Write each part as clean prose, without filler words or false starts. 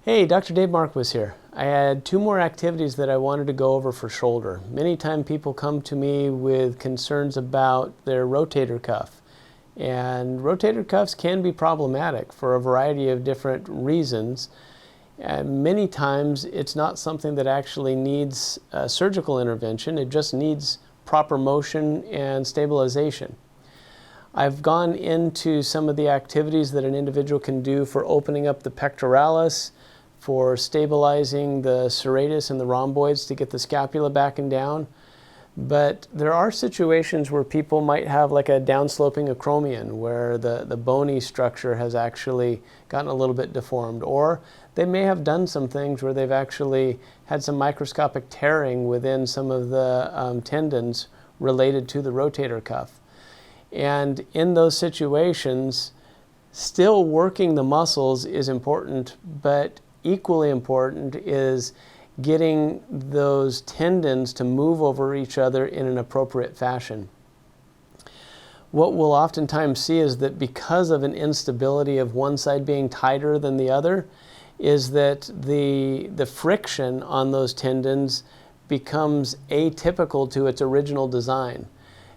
Hey, Dr. Dave Marquis here. I had two more activities that I wanted to go over for shoulder. Many times people come to me with concerns about their rotator cuff. And rotator cuffs can be problematic for a variety of different reasons. And many times it's not something that actually needs surgical intervention. It just needs proper motion and stabilization. I've gone into some of the activities that an individual can do for opening up the pectoralis, for stabilizing the serratus and the rhomboids to get the scapula back and down. But there are situations where people might have like a downsloping acromion where the bony structure has actually gotten a little bit deformed, or they may have done some things where they've actually had some microscopic tearing within some of the tendons related to the rotator cuff. And in those situations, still working the muscles is important, but equally important is getting those tendons to move over each other in an appropriate fashion. What we'll oftentimes see is that because of an instability of one side being tighter than the other, is that the friction on those tendons becomes atypical to its original design.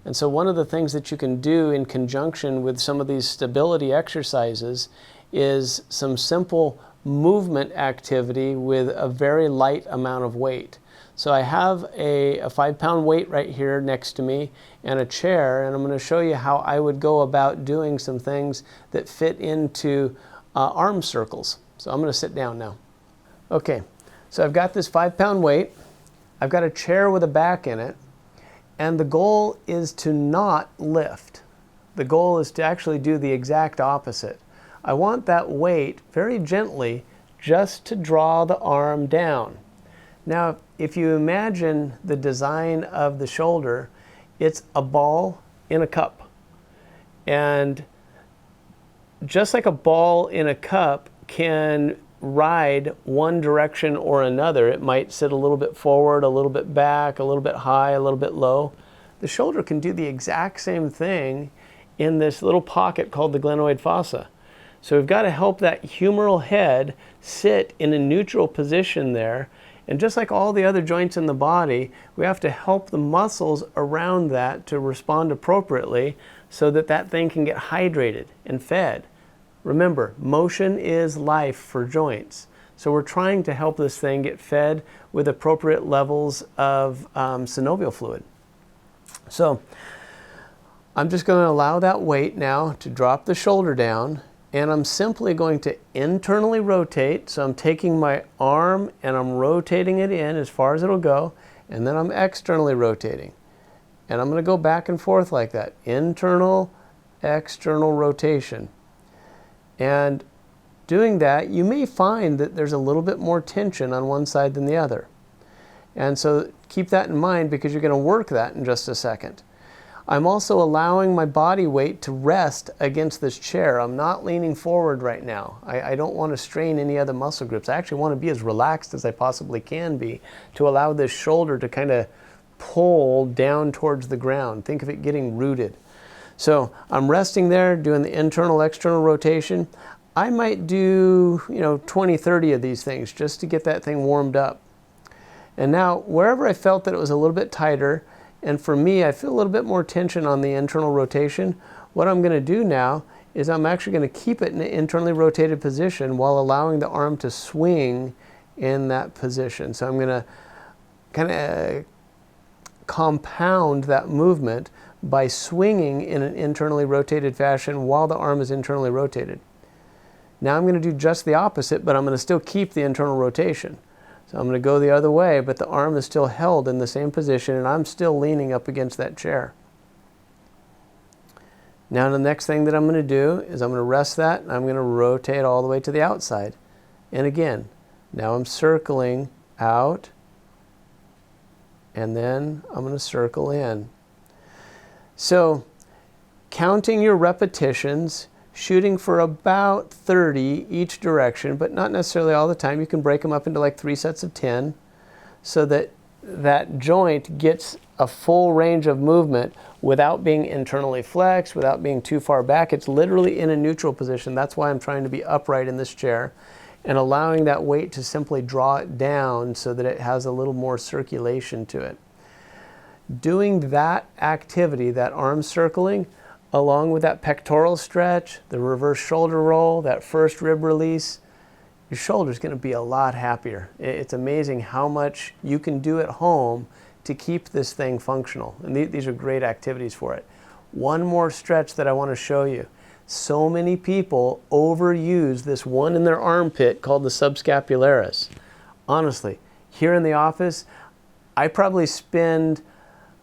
And so one of the things that you can do in conjunction with some of these stability exercises is some simple movement activity with a very light amount of weight. So I have a 5-pound weight right here next to me and a chair, and I'm going to show you how I would go about doing some things that fit into arm circles. So I'm going to sit down now. Okay, so I've got this 5-pound weight. I've got a chair with a back in it, and the goal is to not lift. The goal is to actually do the exact opposite. I want that weight very gently just to draw the arm down. Now, if you imagine the design of the shoulder, it's a ball in a cup. And just like a ball in a cup can ride one direction or another, it might sit a little bit forward, a little bit back, a little bit high, a little bit low. The shoulder can do the exact same thing in this little pocket called the glenoid fossa. So we've got to help that humeral head sit in a neutral position there. And just like all the other joints in the body, we have to help the muscles around that to respond appropriately so that that thing can get hydrated and fed. Remember, motion is life for joints. So we're trying to help this thing get fed with appropriate levels of synovial fluid. So I'm just going to allow that weight now to drop the shoulder down. And I'm simply going to internally rotate. So I'm taking my arm and I'm rotating it in as far as it'll go. And then I'm externally rotating. And I'm going to go back and forth like that. Internal, external rotation. And doing that, you may find that there's a little bit more tension on one side than the other. And so keep that in mind because you're going to work that in just a second. I'm also allowing my body weight to rest against this chair. I'm not leaning forward right now. I don't want to strain any other muscle groups. I actually want to be as relaxed as I possibly can be to allow this shoulder to kind of pull down towards the ground. Think of it getting rooted. So I'm resting there, doing the internal, external rotation. I might do 20, 30 of these things just to get that thing warmed up. And now, wherever I felt that it was a little bit tighter, and for me, I feel a little bit more tension on the internal rotation. What I'm going to do now is I'm actually going to keep it in an internally rotated position while allowing the arm to swing in that position. So I'm going to kind of compound that movement by swinging in an internally rotated fashion while the arm is internally rotated. Now I'm going to do just the opposite, but I'm going to still keep the internal rotation. So I'm going to go the other way, but the arm is still held in the same position and I'm still leaning up against that chair. Now the next thing that I'm going to do is I'm going to rest that and I'm going to rotate all the way to the outside. And again, now I'm circling out and then I'm going to circle in. So counting your repetitions, shooting for about 30 each direction, but not necessarily all the time. You can break them up into like 3 sets of 10 so that that joint gets a full range of movement without being internally flexed, without being too far back. It's literally in a neutral position. That's why I'm trying to be upright in this chair. and allowing that weight to simply draw it down so that it has a little more circulation to it. Doing that activity, that arm circling, along with that pectoral stretch, the reverse shoulder roll, that first rib release, your shoulder's going to be a lot happier. It's amazing how much you can do at home to keep this thing functional. And these are great activities for it. One more stretch that I want to show you. So many people overuse this one in their armpit called the subscapularis. Honestly, here in the office, I probably spend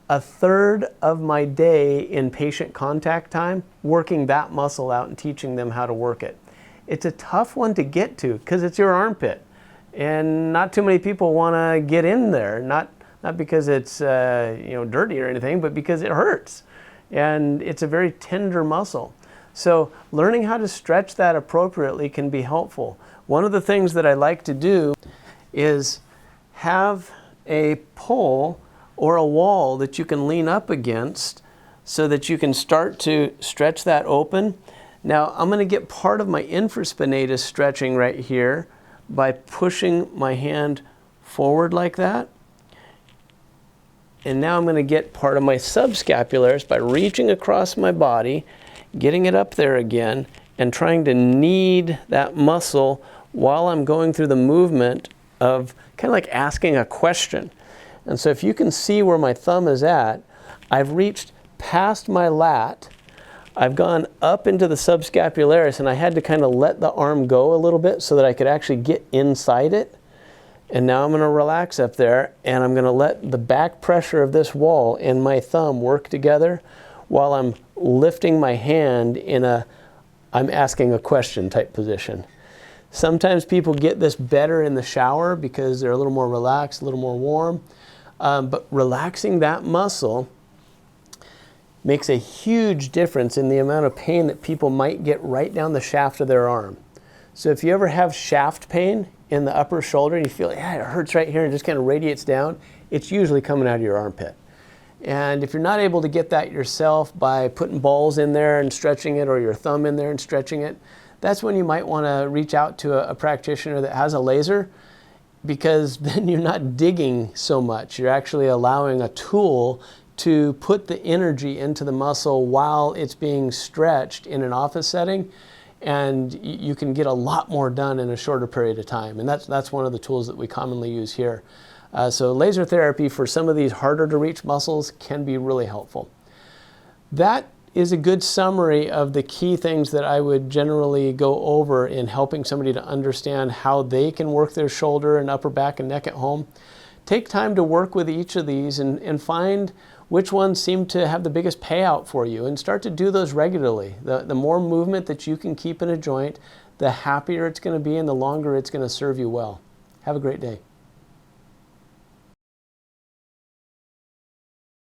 a third of my day in patient contact time working that muscle out and teaching them how to work it. It's a tough one to get to because it's your armpit, and not too many people want to get in there. Not because it's dirty or anything, but because it hurts, and it's a very tender muscle. So learning how to stretch that appropriately can be helpful. One of the things that I like to do is have a pole or a wall that you can lean up against so that you can start to stretch that open. Now I'm going to get part of my infraspinatus stretching right here by pushing my hand forward like that. And now I'm going to get part of my subscapularis by reaching across my body, getting it up there again, and trying to knead that muscle while I'm going through the movement of kind of like asking a question. And so if you can see where my thumb is at, I've reached past my lat, I've gone up into the subscapularis, and I had to kind of let the arm go a little bit so that I could actually get inside it. And now I'm going to relax up there, and I'm going to let the back pressure of this wall and my thumb work together while I'm lifting my hand in a I'm asking a question type position. Sometimes people get this better in the shower because they're a little more relaxed, a little more warm. But relaxing that muscle makes a huge difference in the amount of pain that people might get right down the shaft of their arm. So if you ever have shaft pain in the upper shoulder and you feel, yeah, it hurts right here and just kind of radiates down, it's usually coming out of your armpit. And if you're not able to get that yourself by putting balls in there and stretching it, or your thumb in there and stretching it, that's when you might want to reach out to a practitioner that has a laser, because then you're not digging so much. You're actually allowing a tool to put the energy into the muscle while it's being stretched in an office setting, and you can get a lot more done in a shorter period of time. And that's one of the tools that we commonly use here. So laser therapy for some of these harder to reach muscles can be really helpful. That is a good summary of the key things that I would generally go over in helping somebody to understand how they can work their shoulder and upper back and neck at home. Take time to work with each of these and find which ones seem to have the biggest payout for you, and start to do those regularly. The more movement that you can keep in a joint, the happier it's going to be and the longer it's going to serve you well. Have a great day.